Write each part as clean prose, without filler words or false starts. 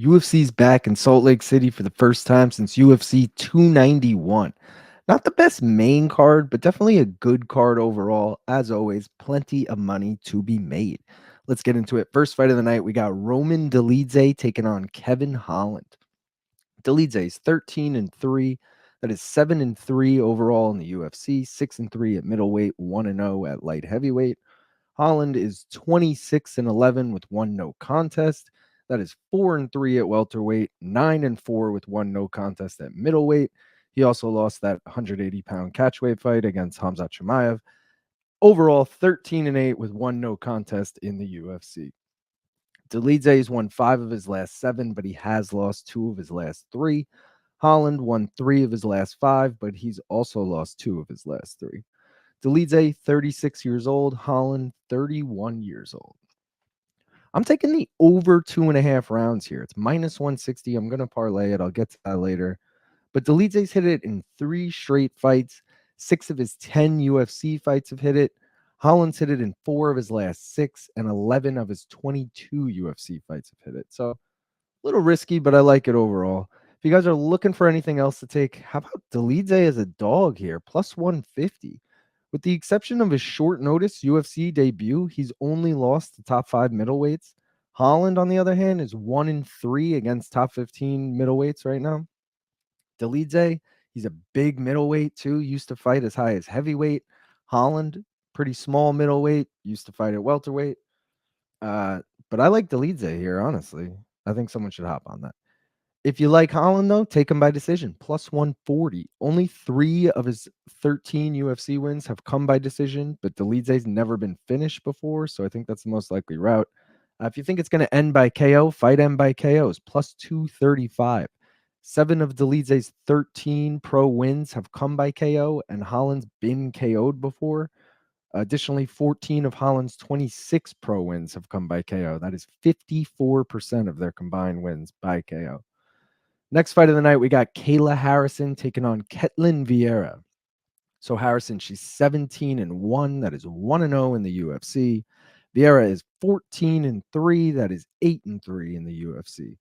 UFC's back in Salt Lake City for the first time since UFC 291. Not the best main card, but definitely a good card overall. As always, plenty of money to be made. Let's get into it. First fight of the night, we got Roman Dolidze taking on Kevin Holland. Dolidze is 13-3. That is 7-3 overall in the UFC, 6-3 at middleweight, 1-0 at light heavyweight. Holland is 26-11 with one no contest. That is 4-3 at welterweight, 9-4 with one no contest at middleweight. He also lost that 180-pound catchweight fight against Hamzat Chimaev. Overall, 13-8 with one no contest in the UFC. Dolidze has won 5 of his last 7, but he has lost 2 of his last 3. Holland won 3 of his last 5, but he's also lost 2 of his last 3. Dolidze, 36 years old. Holland, 31 years old. I'm taking the over 2.5 rounds here. It's minus 160. I'm going to parlay it. I'll get to that later. But Dolidze's hit it in 3 straight fights. 6 of his 10 UFC fights have hit it. Holland's hit it in 4 of his last 6, and 11 of his 22 UFC fights have hit it. So a little risky, but I like it overall. If you guys are looking for anything else to take, how about Dolidze as a dog here? Plus 150. With the exception of his short notice UFC debut, he's only lost the top 5 middleweights. Holland, on the other hand, is 1-3 against top 15 middleweights right now. Dolidze, he's a big middleweight too, used to fight as high as heavyweight. Holland, pretty small middleweight, used to fight at welterweight. But I like Dolidze here, honestly. I think someone should hop on that. If you like Holland, though, take him by decision. Plus 140. Only 3 of his 13 UFC wins have come by decision, but Dolidze's never been finished before, so I think that's the most likely route. If you think it's going to end by KO, fight end by KOs. Plus 235. 7 of Dolidze's 13 pro wins have come by KO, and Holland's been KO'd before. Additionally, 14 of Holland's 26 pro wins have come by KO. That is 54% of their combined wins by KO. Next fight of the night, we got Kayla Harrison taking on Ketlen Vieira. So Harrison, she's 17-1. That is 1-0 in the UFC. Vieira is 14-3. That is 8-3 in the UFC.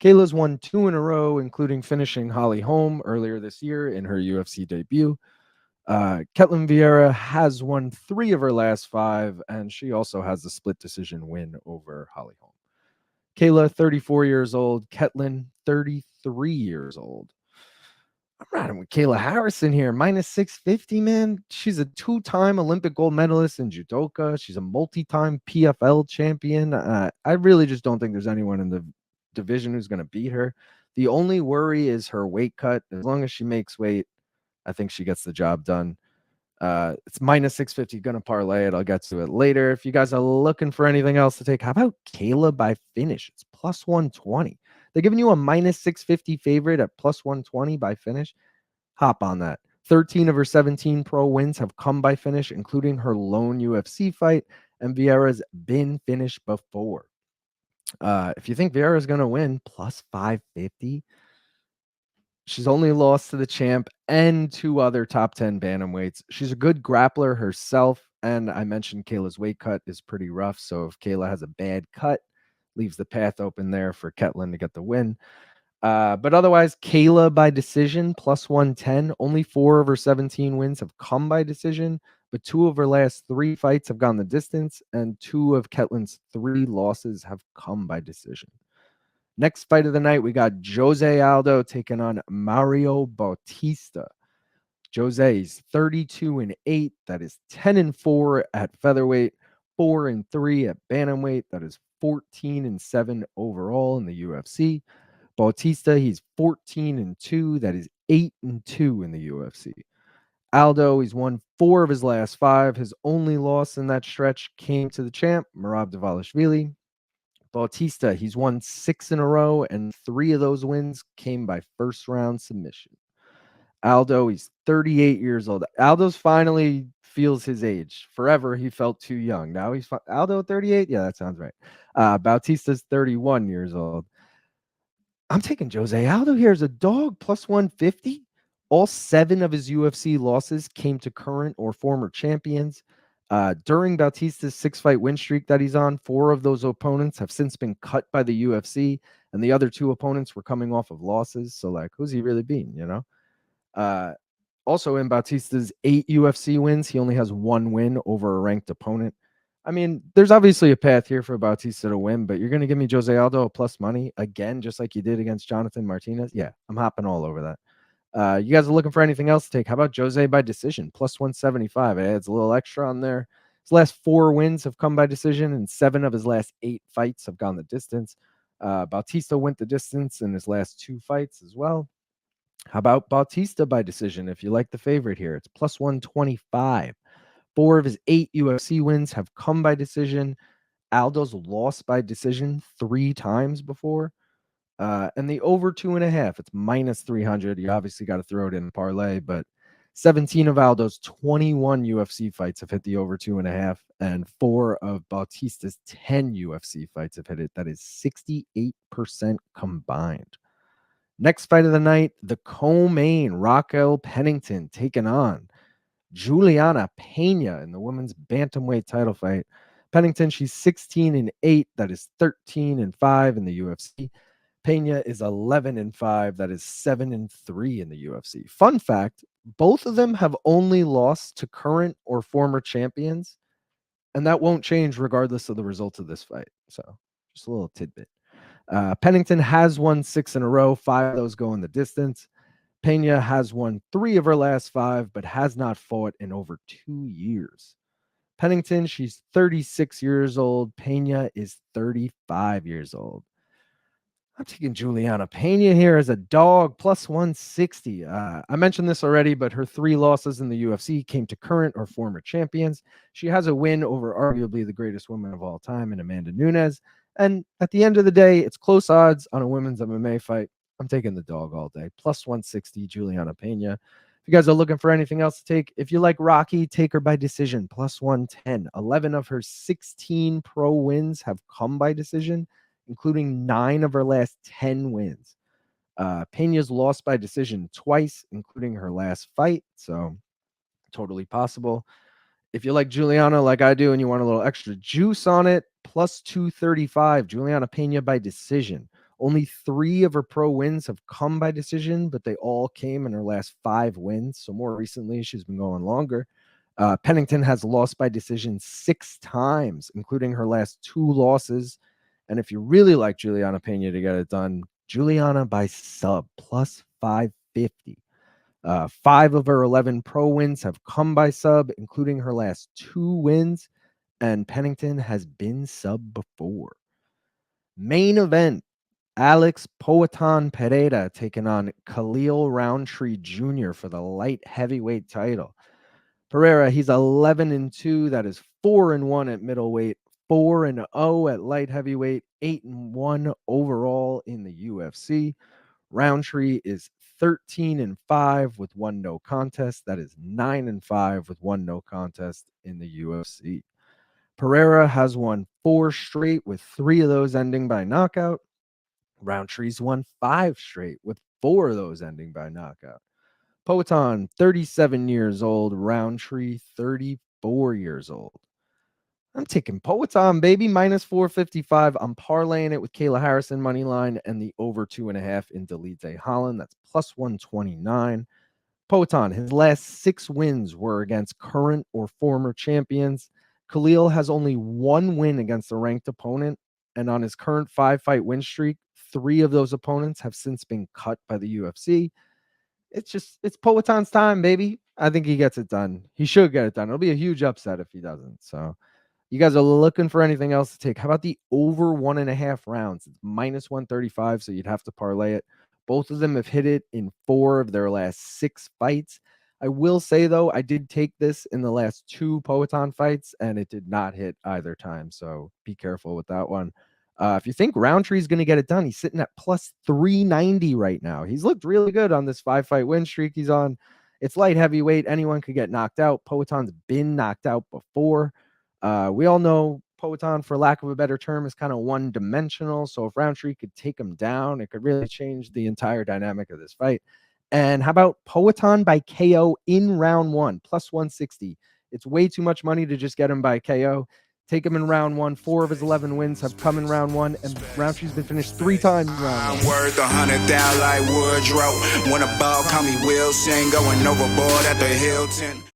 Kayla's won 2 in a row, including finishing Holly Holm earlier this year in her UFC debut. Ketlen Vieira has won 3 of her last 5, and she also has a split decision win over Holly Holm. Kayla, 34 years old. Ketlen, 33 years old. I'm riding with Kayla Harrison here. Minus 650, man. She's a 2-time Olympic gold medalist in judoka. She's a multi-time PFL champion. I really just don't think there's anyone in the division who's going to beat her. The only worry is her weight cut. As long as she makes weight, I think she gets the job done. It's minus 650. Gonna parlay it. I'll get to it later. If you guys are looking for anything else to take, how about Kayla by finish? It's plus 120. They're giving you a minus 650 favorite at plus 120 by finish. Hop on that. 13 of her 17 pro wins have come by finish, including her lone UFC fight, and Vieira's been finished before. If you think Vieira's gonna win, plus 550. She's only lost to the champ and 2 other top 10 bantamweights. She's a good grappler herself, and I mentioned Kayla's weight cut is pretty rough, so if Kayla has a bad cut, leaves the path open there for Ketlen to get the win. But otherwise, Kayla by decision, plus 110. Only 4 of her 17 wins have come by decision, but 2 of her last 3 fights have gone the distance, and 2 of Ketlen's 3 losses have come by decision. Next fight of the night, we got Jose Aldo taking on Mario Bautista. Jose's 32-8. That is 10-4 at featherweight, 4-3 at bantamweight. That is 14-7 overall in the UFC. Bautista, he's 14-2. That is 8-2 in the UFC. Aldo, he's won 4 of his last 5. His only loss in that stretch came to the champ, Merab Dvalishvili. Bautista, he's won 6 in a row, and 3 of those wins came by first-round submission. Aldo, he's 38 years old. Aldo's finally feels his age. Forever, he felt too young. Now he's Aldo 38? Yeah, that sounds right. Bautista's 31 years old. I'm taking Jose Aldo here as a dog, plus 150. All 7 of his UFC losses came to current or former champions. During Bautista's 6-fight win streak that he's on, 4 of those opponents have since been cut by the UFC, And the other two opponents were coming off of losses. So, like, who's he really beating, you know? Also, in Bautista's 8 UFC wins, he only has 1 win over a ranked opponent. I mean, there's obviously a path here for Bautista to win, but you're going to give me Jose Aldo plus money again, just like you did against Jonathan Martinez? Yeah, I'm hopping all over that. You guys are looking for anything else to take? How about Jose by decision? Plus 175. It adds a little extra on there. His last 4 wins have come by decision, and 7 of his last 8 fights have gone the distance. Bautista went the distance in his last 2 fights as well. How about Bautista by decision? If you like the favorite here, it's plus 125. 4 of his 8 UFC wins have come by decision. Aldo's lost by decision 3 times before. And the over 2.5, it's minus 300. You obviously got to throw it in a parlay, but 17 of Aldo's 21 UFC fights have hit the over 2.5, and 4 of Bautista's 10 UFC fights have hit it. That is 68% combined. Next fight of the night, the co-main, Raquel Pennington taking on Julianna Pena in the women's bantamweight title fight. Pennington, she's 16-8. That is 13-5 in the UFC. Peña is 11-5. That is 7-3 in the UFC. Fun fact, both of them have only lost to current or former champions, and that won't change regardless of the results of this fight. So just a little tidbit. Pennington has won 6 in a row. 5 of those go in the distance. Peña has won 3 of her last 5, but has not fought in over 2 years. Pennington, she's 36 years old. Peña is 35 years old. I'm taking Julianna Pena here as a dog, plus 160. I mentioned this already, but her 3 losses in the UFC came to current or former champions. She has a win over arguably the greatest woman of all time in Amanda Nunes. And at the end of the day, it's close odds on a women's MMA fight. I'm taking the dog all day. Plus 160, Julianna Pena. If you guys are looking for anything else to take, if you like Rocky, take her by decision. Plus 110. 11 of her 16 pro wins have come by decision, including 9 of her last 10 wins. Peña's lost by decision twice, including her last fight. So totally possible. If you like Julianna like I do and you want a little extra juice on it, plus 235, Julianna Pena by decision. Only 3 of her pro wins have come by decision, but they all came in her last 5 wins. So more recently, she's been going longer. Pennington has lost by decision 6 times, including her last 2 losses. And if you really like Julianna Pena to get it done, Julianna by sub, plus 550. 5 of her 11 pro wins have come by sub, including her last 2 wins, and Pennington has been sub before. Main event, Alex Poatan Pereira taking on Khalil Rountree Jr. for the light heavyweight title. Pereira, he's 11-2. That is 4-1 at middleweight, 4-0 at light heavyweight, 8-1 overall in the UFC. Rountree is 13-5 with 1 no contest. That is 9-5 with 1 no contest in the UFC. Pereira has won 4 straight with 3 of those ending by knockout. Rountree's won 5 straight with 4 of those ending by knockout. Poatan, 37 years old. Rountree, 34 years old. I'm taking Poatan, baby, minus 455. I'm parlaying it with Kayla Harrison money line and the over 2.5 in Dolidze Holland. That's plus 129. Poatan, his last 6 wins were against current or former champions. Khalil has only 1 win against a ranked opponent, and on his current 5-fight win streak, 3 of those opponents have since been cut by the UFC. It's Poatan's time, baby. I think he gets it done. He should get it done. It'll be a huge upset if he doesn't. So you guys are looking for anything else to take? How about the over 1.5 rounds? It's minus 135, so you'd have to parlay it. Both of them have hit it in 4 of their last 6 fights. I will say, though, I did take this in the last 2 Poatan fights, and it did not hit either time, so be careful with that one. If you think Rountree's going to get it done, he's sitting at plus 390 right now. He's looked really good on this 5-fight win streak he's on. It's light heavyweight. Anyone could get knocked out. Poatan's been knocked out before. We all know Poatan, for lack of a better term, is kind of one-dimensional. So if Rountree could take him down, it could really change the entire dynamic of this fight. And how about Poatan by KO in round 1, plus 160? It's way too much money to just get him by KO. take him in round one. 4 of his 11 wins have come in round one, and Rountree's been finished 3 times in round one. I'm worth 100,000 like Woodrow. When a ball call me Wilson, going overboard at the Hilton.